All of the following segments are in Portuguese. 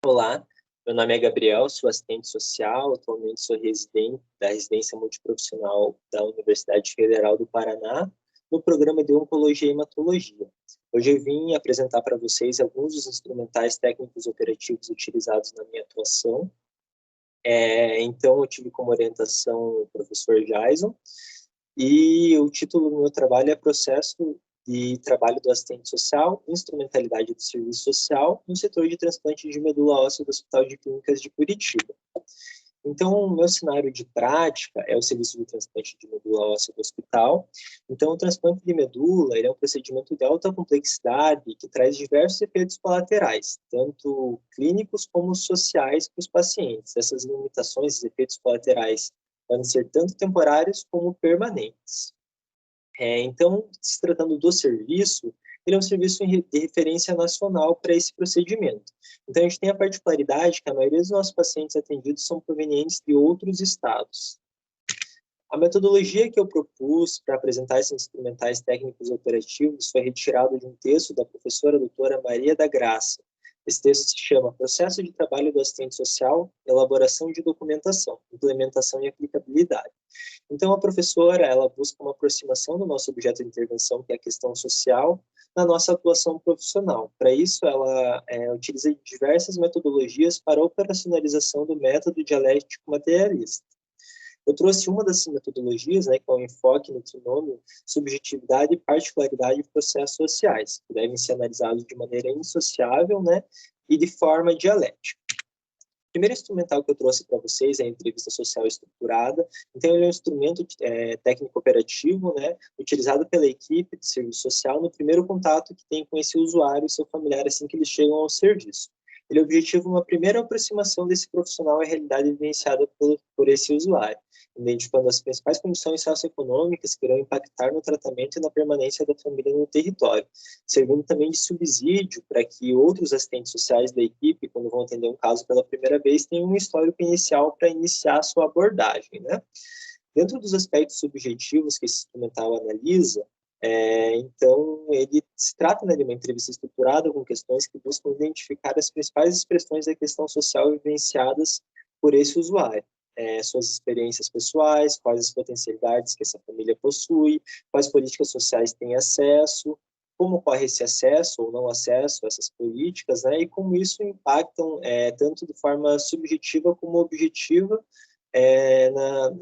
Olá, meu nome é Gabriel, sou assistente social, atualmente sou residente da residência multiprofissional da Universidade Federal do Paraná, no programa de Oncologia e Hematologia. Hoje eu vim apresentar para vocês alguns dos instrumentais técnicos operativos utilizados na minha atuação. Então, eu tive como orientação o professor Jason, e o título do meu trabalho é Processo de Trabalho do Assistente Social, Instrumentalidade do Serviço Social no setor de transplante de medula óssea do Hospital de Clínicas de Curitiba. Então, o meu cenário de prática é o serviço de transplante de medula óssea do hospital. Então, o transplante de medula é um procedimento de alta complexidade que traz diversos efeitos colaterais, tanto clínicos como sociais para os pacientes. Essas limitações, esses efeitos colaterais, podem ser tanto temporários como permanentes. Então, se tratando do serviço, ele é um serviço de referência nacional para esse procedimento. Então, a gente tem a particularidade que a maioria dos nossos pacientes atendidos são provenientes de outros estados. A metodologia que eu propus para apresentar esses instrumentais técnicos operativos foi retirada de um texto da professora doutora Maria da Graça. Esse texto se chama Processo de Trabalho do Assistente Social, Elaboração de Documentação, Implementação e Aplicabilidade. Então, a professora, ela busca uma aproximação do nosso objeto de intervenção, que é a questão social, na nossa atuação profissional. Para isso, ela utiliza diversas metodologias para a operacionalização do método dialético materialista. Eu trouxe uma dessas metodologias, que é o enfoque no trinômio subjetividade, particularidade e processos sociais, que devem ser analisados de maneira indissociável, e de forma dialética. O primeiro instrumental que eu trouxe para vocês é a entrevista social estruturada. Então, ele é um instrumento técnico operativo, utilizado pela equipe de serviço social no primeiro contato que tem com esse usuário e seu familiar assim que eles chegam ao serviço. Ele objetiva uma primeira aproximação desse profissional à realidade vivenciada por esse usuário, identificando as principais condições socioeconômicas que irão impactar no tratamento e na permanência da família no território, servindo também de subsídio para que outros assistentes sociais da equipe, quando vão atender um caso pela primeira vez, tenham um histórico inicial para iniciar a sua abordagem, Dentro dos aspectos subjetivos que esse instrumental analisa, então, ele se trata de uma entrevista estruturada com questões que buscam identificar as principais expressões da questão social vivenciadas por esse usuário. Suas experiências pessoais, quais as potencialidades que essa família possui, quais políticas sociais tem acesso, como ocorre esse acesso ou não acesso a essas políticas, e como isso impactam tanto de forma subjetiva como objetiva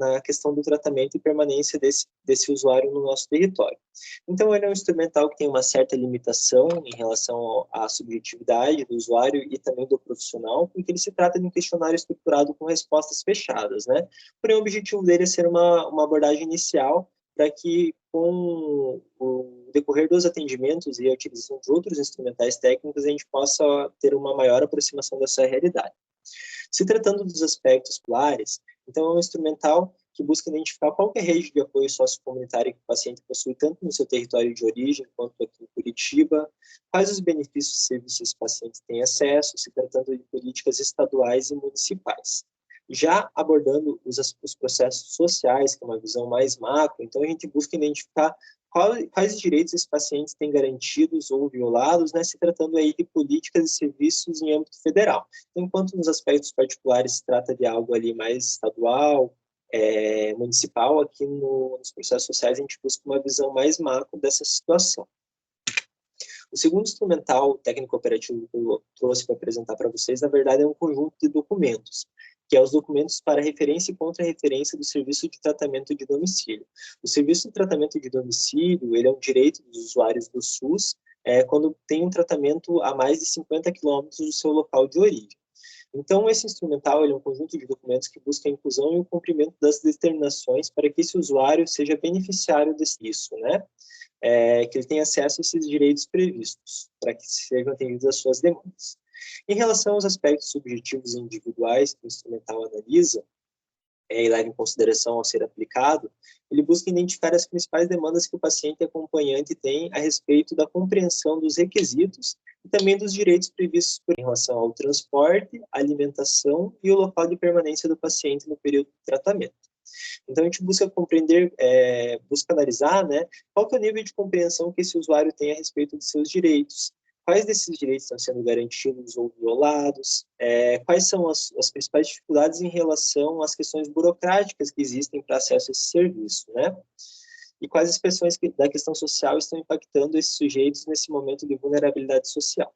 na questão do tratamento e permanência desse usuário no nosso território. Então, ele é um instrumental que tem uma certa limitação em relação à subjetividade do usuário e também do profissional, porque ele se trata de um questionário estruturado com respostas fechadas, Porém, o objetivo dele é ser uma abordagem inicial para que, com o decorrer dos atendimentos e a utilização de outros instrumentais técnicos, a gente possa ter uma maior aproximação dessa realidade. Se tratando dos aspectos pilares, então é um instrumental que busca identificar qual é a rede de apoio sociocomunitário que o paciente possui, tanto no seu território de origem quanto aqui em Curitiba, quais os benefícios e serviços esse paciente tem acesso, se tratando de políticas estaduais e municipais. Já abordando os processos sociais, que é uma visão mais macro, então a gente busca identificar quais direitos esses pacientes têm garantidos ou violados, se tratando aí de políticas e serviços em âmbito federal. Então, enquanto nos aspectos particulares se trata de algo ali mais estadual, municipal, aqui nos processos sociais a gente busca uma visão mais macro dessa situação. O segundo instrumental técnico-operativo que eu trouxe para apresentar para vocês, na verdade, é um conjunto de documentos, que é os documentos para referência e contra-referência do serviço de tratamento de domicílio. O serviço de tratamento de domicílio, ele é um direito dos usuários do SUS, quando tem um tratamento a mais de 50 quilômetros do seu local de origem. Então, esse instrumental ele é um conjunto de documentos que busca a inclusão e o cumprimento das determinações para que esse usuário seja beneficiário disso, que ele tenha acesso a esses direitos previstos, para que sejam atendidas as suas demandas. Em relação aos aspectos subjetivos e individuais que o instrumental analisa, e leva em consideração ao ser aplicado, ele busca identificar as principais demandas que o paciente acompanhante tem a respeito da compreensão dos requisitos e também dos direitos previstos em relação ao transporte, alimentação e o local de permanência do paciente no período de tratamento. Então, a gente busca compreender, busca analisar, qual que é o nível de compreensão que esse usuário tem a respeito de seus direitos, quais desses direitos estão sendo garantidos ou violados, quais são as principais dificuldades em relação às questões burocráticas que existem para acesso a esse serviço, né? E quais expressões da questão social estão impactando esses sujeitos nesse momento de vulnerabilidade social.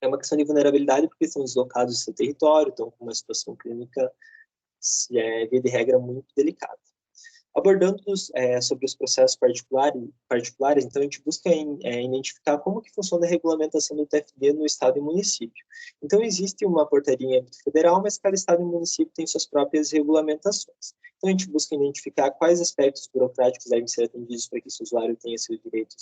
É uma questão de vulnerabilidade porque estão deslocados do seu território, estão com uma situação clínica, via de regra, muito delicada. Abordando sobre os processos particulares, então a gente busca identificar como que funciona a regulamentação do TFD no estado e município. Então existe uma portaria em âmbito federal, mas cada estado e município tem suas próprias regulamentações. Então a gente busca identificar quais aspectos burocráticos devem ser atendidos para que esse usuário tenha seus direitos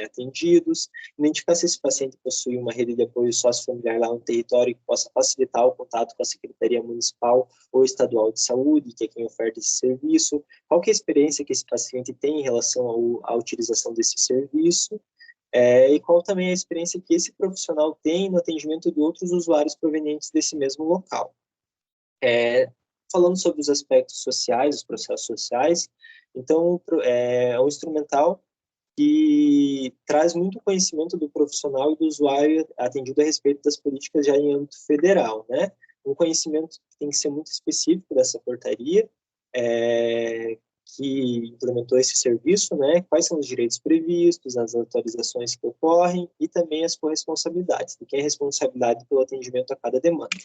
atendidos, identificar se esse paciente possui uma rede de apoio sociofamiliar lá no território que possa facilitar o contato com a Secretaria Municipal ou Estadual de Saúde, que é quem oferta esse serviço, qual que é a experiência que esse paciente tem em relação à utilização desse serviço, e qual também é a experiência que esse profissional tem no atendimento de outros usuários provenientes desse mesmo local. Falando sobre os aspectos sociais, os processos sociais, então é um instrumental que traz muito conhecimento do profissional e do usuário atendido a respeito das políticas já em âmbito federal, né? Um conhecimento que tem que ser muito específico dessa portaria, que implementou esse serviço, né? Quais são os direitos previstos, as atualizações que ocorrem e também as corresponsabilidades, de quem é responsabilidade pelo atendimento a cada demanda.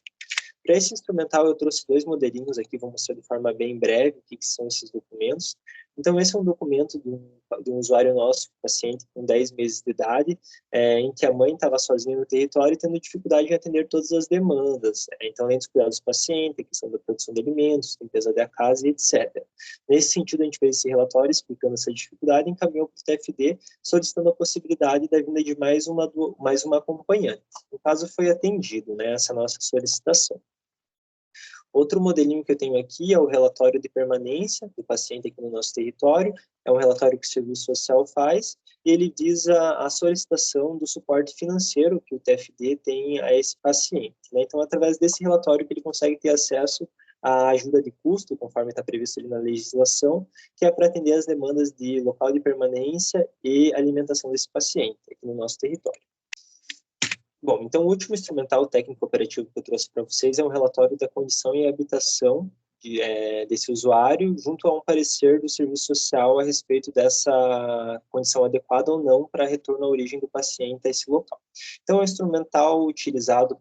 Para esse instrumental, eu trouxe 2 modelinhos aqui, vou mostrar de forma bem breve o que são esses documentos. Então, esse é um documento de um usuário nosso, paciente com 10 meses de idade, em que a mãe estava sozinha no território e tendo dificuldade em atender todas as demandas. Então, além dos cuidados do paciente, a questão da produção de alimentos, limpeza da casa e etc. Nesse sentido, a gente fez esse relatório explicando essa dificuldade e encaminhou para o TFD, solicitando a possibilidade da vinda de mais uma acompanhante. No caso, foi atendido, né, essa nossa solicitação. Outro modelinho que eu tenho aqui é o relatório de permanência do paciente aqui no nosso território. É um relatório que o Serviço Social faz e ele visa a solicitação do suporte financeiro que o TFD tem a esse paciente, né? Então, através desse relatório que ele consegue ter acesso à ajuda de custo, conforme está previsto ali na legislação, que é para atender as demandas de local de permanência e alimentação desse paciente aqui no nosso território. Bom, então o último instrumental técnico operativo que eu trouxe para vocês é um relatório da condição e habitação desse usuário, junto a um parecer do serviço social a respeito dessa condição adequada ou não para retorno à origem do paciente a esse local. Então, é um instrumento não utilizado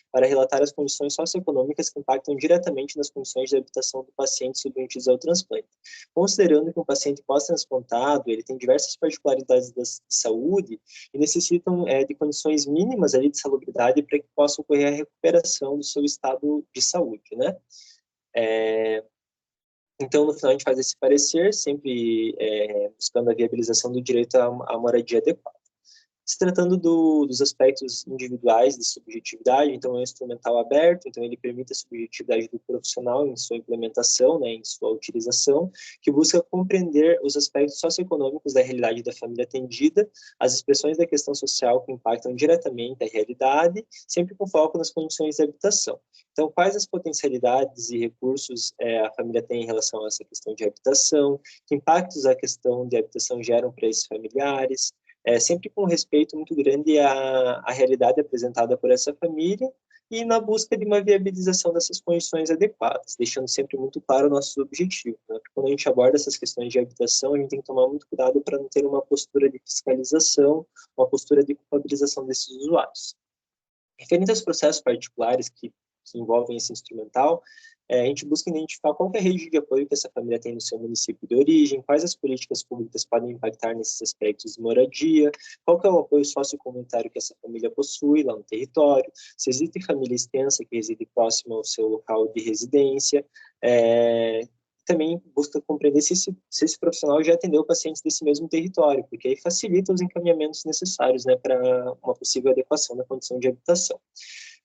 para relatar as condições socioeconômicas que impactam diretamente nas condições de habitação do paciente submetido ao transplante. Considerando que um paciente pós-transplantado, ele tem diversas particularidades de saúde e necessitam de condições mínimas ali de salubridade para que possa ocorrer a recuperação do seu estado de saúde, né? Então, no final, a gente faz esse parecer, sempre buscando a viabilização do direito à moradia adequada. Se tratando dos aspectos individuais de subjetividade, então é um instrumental aberto, então ele permite a subjetividade do profissional em sua implementação, né, em sua utilização, que busca compreender os aspectos socioeconômicos da realidade da família atendida, as expressões da questão social que impactam diretamente a realidade, sempre com foco nas condições de habitação. Então, quais as potencialidades e recursos a família tem em relação a essa questão de habitação, que impactos a questão de habitação geram para esses familiares, sempre com respeito muito grande à realidade apresentada por essa família e na busca de uma viabilização dessas condições adequadas, deixando sempre muito claro o nosso objetivo, né? Porque quando a gente aborda essas questões de habitação, a gente tem que tomar muito cuidado para não ter uma postura de fiscalização, uma postura de culpabilização desses usuários. Referente aos processos particulares que envolvem esse instrumental, a gente busca identificar qual é a rede de apoio que essa família tem no seu município de origem, quais as políticas públicas podem impactar nesses aspectos de moradia, qual é o apoio sociocomunitário que essa família possui lá no território, se existe família extensa que reside próximo ao seu local de residência, também busca compreender se esse profissional já atendeu pacientes desse mesmo território, porque aí facilita os encaminhamentos necessários, né, para uma possível adequação da condição de habitação.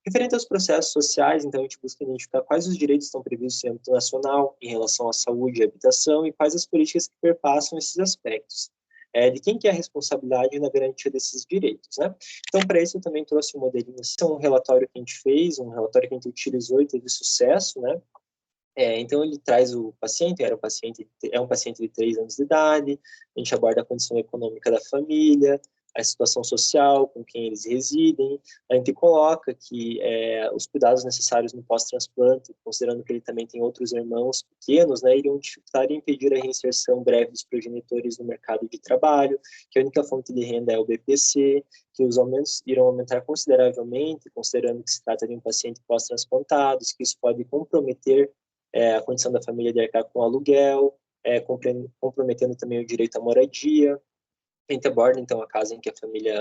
Referente aos processos sociais, então, a gente busca identificar quais os direitos estão previstos em âmbito nacional em relação à saúde e habitação e quais as políticas que perpassam esses aspectos. De quem que é a responsabilidade na garantia desses direitos, né? Então, para isso, eu também trouxe um modelinho, assim, um relatório que a gente fez, um relatório que a gente utilizou e teve sucesso, né? Então, ele traz o paciente, é um paciente de 3 anos de idade, a gente aborda a condição econômica da família, a situação social, com quem eles residem. A gente coloca que os cuidados necessários no pós-transplante, considerando que ele também tem outros irmãos pequenos, né, iriam dificultar e impedir a reinserção breve dos progenitores no mercado de trabalho, que a única fonte de renda é o BPC, que os aumentos irão aumentar consideravelmente, considerando que se trata de um paciente pós-transplantado, que isso pode comprometer a condição da família de arcar com aluguel, comprometendo também o direito à moradia. A gente aborda, então, a casa em que a família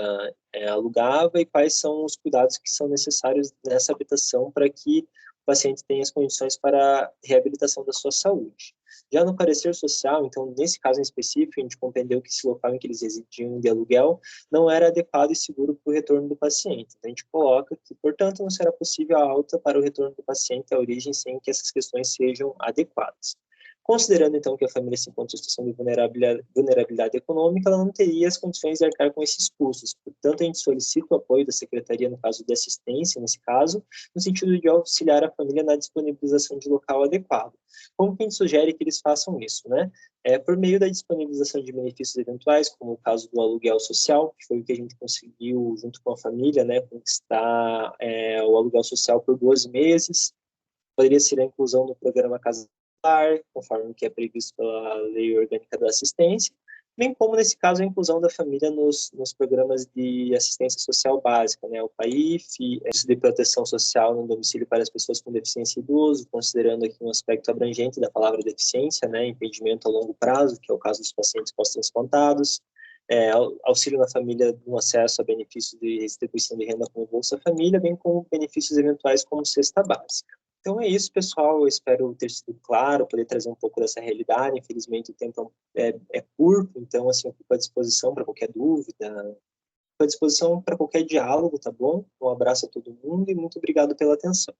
alugava e quais são os cuidados que são necessários nessa habitação para que o paciente tenha as condições para a reabilitação da sua saúde. Já no parecer social, então, nesse caso em específico, a gente compreendeu que esse local em que eles residiam de aluguel não era adequado e seguro para o retorno do paciente. Então, a gente coloca que, portanto, não será possível a alta para o retorno do paciente à origem sem que essas questões sejam adequadas. Considerando, então, que a família se encontra em situação de vulnerabilidade econômica, ela não teria as condições de arcar com esses custos. Portanto, a gente solicita o apoio da Secretaria, no caso de assistência, nesse caso, no sentido de auxiliar a família na disponibilização de local adequado. Como que a gente sugere que eles façam isso, né? Por meio da disponibilização de benefícios eventuais, como o caso do aluguel social, que foi o que a gente conseguiu, junto com a família, né, conquistar o aluguel social por 12 meses. Poderia ser a inclusão no programa Casa, conforme o que é previsto pela Lei Orgânica da Assistência, bem como, nesse caso, a inclusão da família nos programas de assistência social básica, né, o PAIF, isso de proteção social no domicílio para as pessoas com deficiência e idoso, considerando aqui um aspecto abrangente da palavra deficiência, né, impedimento a longo prazo, que é o caso dos pacientes pós-transplantados, auxílio na família no acesso a benefícios de distribuição de renda como Bolsa Família, bem como benefícios eventuais como cesta básica. Então é isso, pessoal. Eu espero ter sido claro, poder trazer um pouco dessa realidade. Infelizmente, o tempo é curto, então, assim, eu fico à disposição para qualquer dúvida, fico à disposição para qualquer diálogo, tá bom? Um abraço a todo mundo e muito obrigado pela atenção.